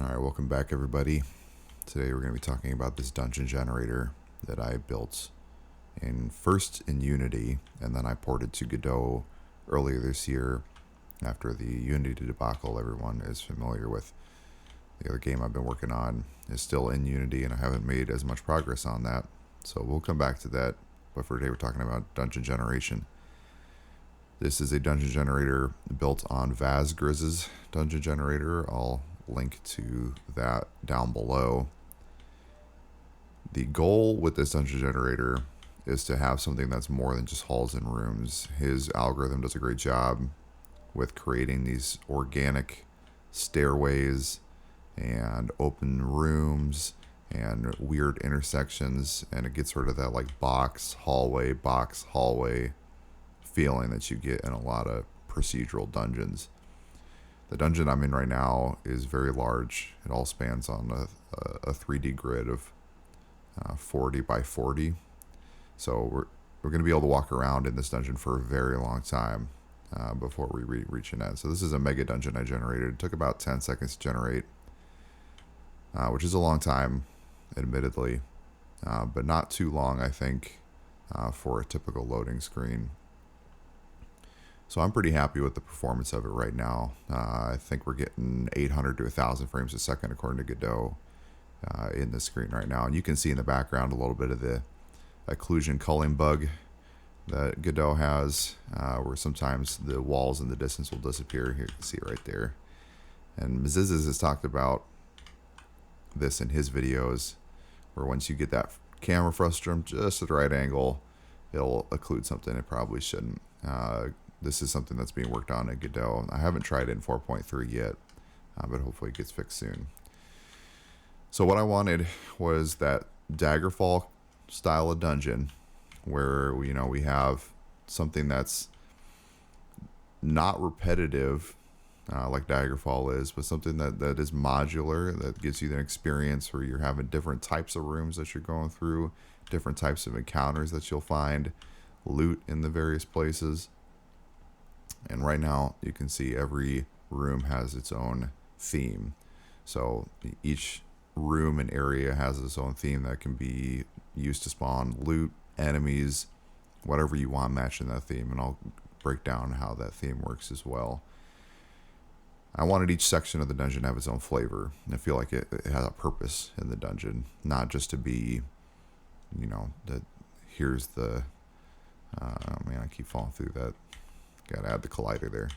Alright, welcome back everybody. Today we're going to be talking about this dungeon generator that I built first in Unity, and then I ported to Godot earlier this year after the Unity debacle everyone is familiar with. The other game I've been working on is still in Unity, and I haven't made as much progress on that, so we'll come back to that. But for today we're talking about dungeon generation. This is a dungeon generator built on Vazgriz's dungeon generator. I'll link to that down below. The goal with this dungeon generator is to have something that's more than just halls and rooms. His algorithm does a great job with creating these organic stairways and open rooms and weird intersections, and it gets rid of that like box hallway feeling that you get in a lot of procedural dungeons. The dungeon I'm in right now is very large. It all spans on a 3D grid of 40 by 40. So we're going to be able to walk around in this dungeon for a very long time before we reach an end. So this is a Megadungeon I generated. It took about 10 seconds to generate, which is a long time, admittedly, but not too long, I think, for a typical loading screen. So I'm pretty happy with the performance of it right now. I think we're getting 800 to 1,000 frames a second according to Godot in the screen right now. And you can see in the background a little bit of the occlusion culling bug that Godot has, where sometimes the walls in the distance will disappear. Here you can see it right there. And Mzizz has talked about this in his videos, where once you get that camera frustum just at the right angle, it'll occlude something it probably shouldn't. This is something that's being worked on in Godot. I haven't tried it in 4.3 yet, but hopefully it gets fixed soon. So what I wanted was that Daggerfall style of dungeon, where we have something that's not repetitive like Daggerfall is, but something that is modular, that gives you an experience where you're having different types of rooms that you're going through, different types of encounters that you'll find, loot in the various places. And right now you can see every room has its own theme. So each room and area has its own theme that can be used to spawn loot, enemies, whatever you want matching that theme. And I'll break down how that theme works as well. I wanted each section of the dungeon to have its own flavor. And I feel like it has a purpose in the dungeon, not just to be, that here's the, oh man, I keep falling through that. Gotta add the collider there.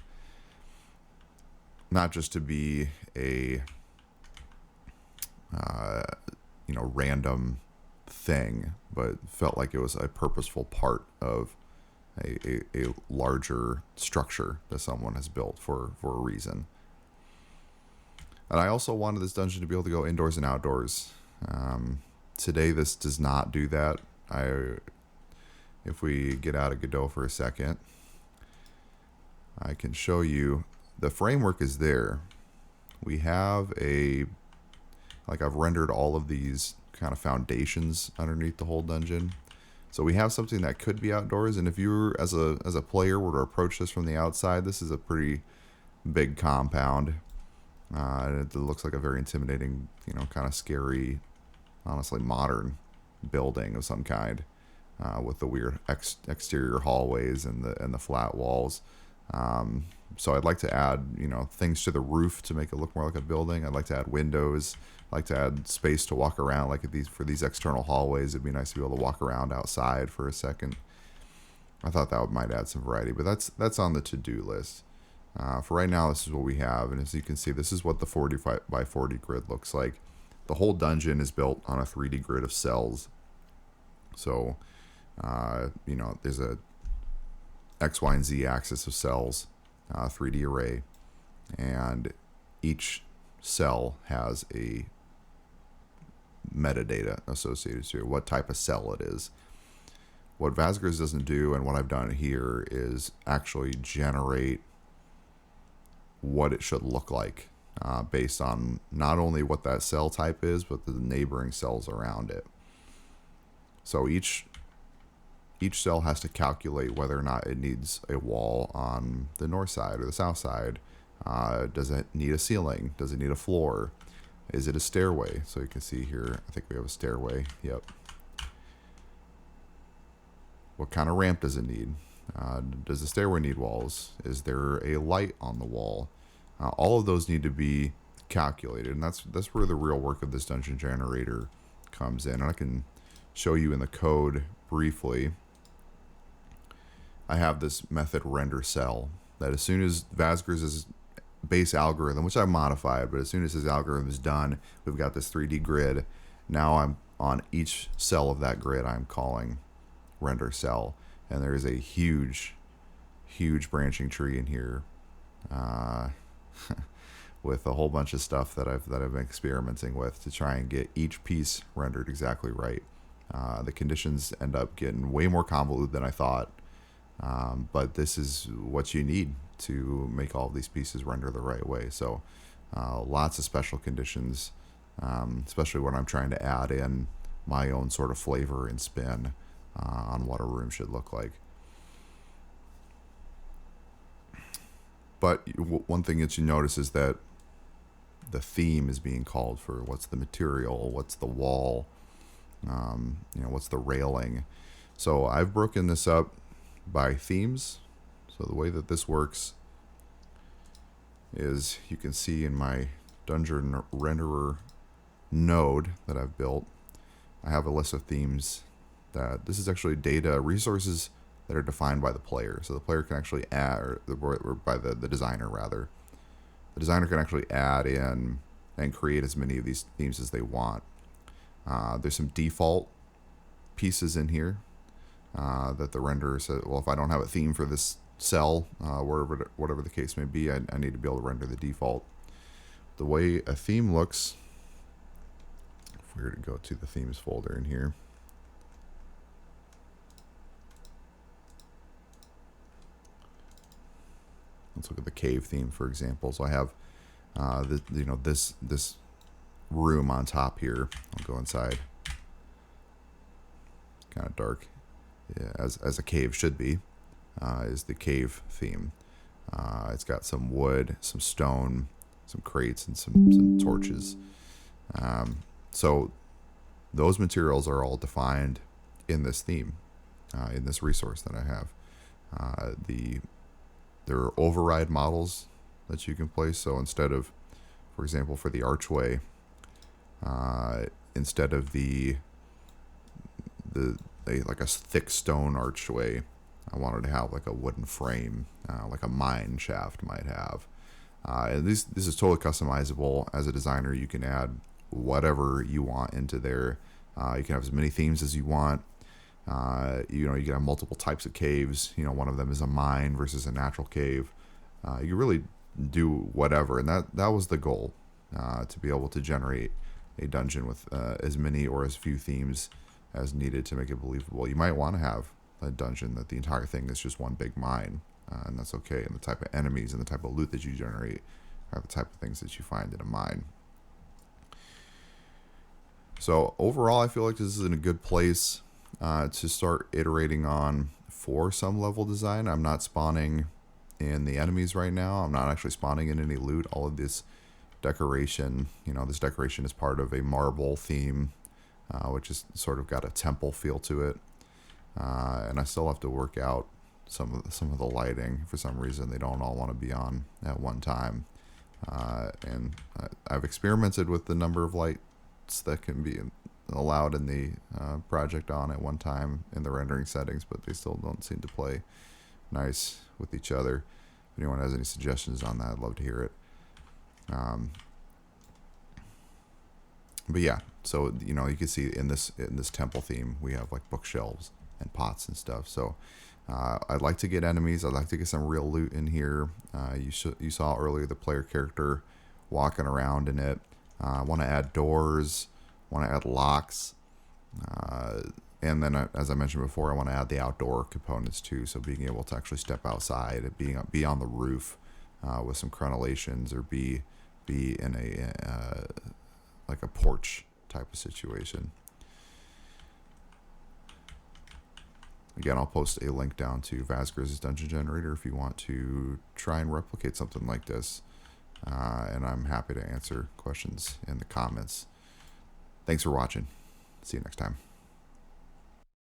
Not just to be a, random thing, but felt like it was a purposeful part of a larger structure that someone has built for a reason. And I also wanted this dungeon to be able to go indoors and outdoors. Today this does not do that. If we get out of Godot for a second, I can show you the framework is there. We have I've rendered all of these kind of foundations underneath the whole dungeon. So we have something that could be outdoors, and if you as a player were to approach this from the outside, this is a pretty big compound. It looks like a very intimidating, kind of scary, honestly modern building of some kind, with the weird exterior hallways and the flat walls. So I'd like to add, things to the roof to make it look more like a building. I'd like to add windows. I'd like to add space to walk around, like for these external hallways. It'd be nice to be able to walk around outside for a second. I thought that might add some variety, but that's on the to-do list. For right now, this is what we have, and as you can see, this is what the 40 by 40 grid looks like. The whole dungeon is built on a 3D grid of cells. So, there's a X, Y, and Z axis of cells, 3D array, and each cell has a metadata associated to it, what type of cell it is. What Vazgriz doesn't do, and what I've done here, is actually generate what it should look like based on not only what that cell type is, but the neighboring cells around it. So each cell has to calculate whether or not it needs a wall on the north side or the south side. Does it need a ceiling? Does it need a floor? Is it a stairway? So you can see here, I think we have a stairway. Yep. What kind of ramp does it need? Does the stairway need walls? Is there a light on the wall? All of those need to be calculated, and that's where the real work of this dungeon generator comes in. And I can show you in the code briefly. I have this method render cell that as soon as Vazgriz's base algorithm, which I modified, but as soon as his algorithm is done, we've got this 3D grid. Now I'm on each cell of that grid, I'm calling render cell, and there is a huge branching tree in here with a whole bunch of stuff that I've been experimenting with to try and get each piece rendered exactly right. The conditions end up getting way more convoluted than I thought, but this is what you need to make all of these pieces render the right way. So lots of special conditions, especially when I'm trying to add in my own sort of flavor and spin on what a room should look like. But one thing that you notice is that the theme is being called for. What's the material? What's the wall? What's the railing? So I've broken this up by themes. So the way that this works is, you can see in my dungeon renderer node that I've built, I have a list of themes that this is actually data resources that are defined by the player. So the player can actually add, or by the designer rather. The designer can actually add in and create as many of these themes as they want. There's some default pieces in here that the renderer says, well, if I don't have a theme for this cell, whatever the case may be, I need to be able to render the default. The way a theme looks, if we were to go to the themes folder in here, let's look at the cave theme, for example. So I have this room on top here. I'll go inside. Kind of dark, yeah, as a cave should be. Is the cave theme. It's got some wood, some stone, some crates, and some torches. So those materials are all defined in this theme, in this resource that I have. There are override models that you can place. So instead of, for example, for the archway, instead of like a thick stone archway, I wanted to have like a wooden frame, like a mine shaft might have. And this is totally customizable. As a designer, you can add whatever you want into there. You can have as many themes as you want. You can have multiple types of caves. One of them is a mine versus a natural cave. You really do whatever, and that was the goal, to be able to generate a dungeon with as many or as few themes as needed to make it believable. You might want to have a dungeon that the entire thing is just one big mine, and that's okay. And the type of enemies and the type of loot that you generate are the type of things that you find in a mine. So overall, I feel like this is in a good place to start iterating on for some level design. I'm not spawning in the enemies right now. I'm not actually spawning in any loot. All of this decoration, this decoration is part of a marble theme, which is sort of got a temple feel to it. And I still have to work out some of the lighting. For some reason, they don't all want to be on at one time. And I've experimented with the number of lights that can be allowed in the project on at one time in the rendering settings, but they still don't seem to play nice with each other. If anyone has any suggestions on that, I'd love to hear it. But yeah, so you can see in this temple theme, we have like bookshelves and pots and stuff. So I'd like to get enemies. I'd like to get some real loot in here. You saw earlier the player character walking around in it. I want to add doors. Want to add locks. And then, as I mentioned before, I want to add the outdoor components too. So being able to actually step outside and be on the roof with some crenellations, or be in a like a porch type of situation. Again, I'll post a link down to Vazgriz's dungeon generator if you want to try and replicate something like this. and I'm happy to answer questions in the comments. Thanks for watching. See you next time.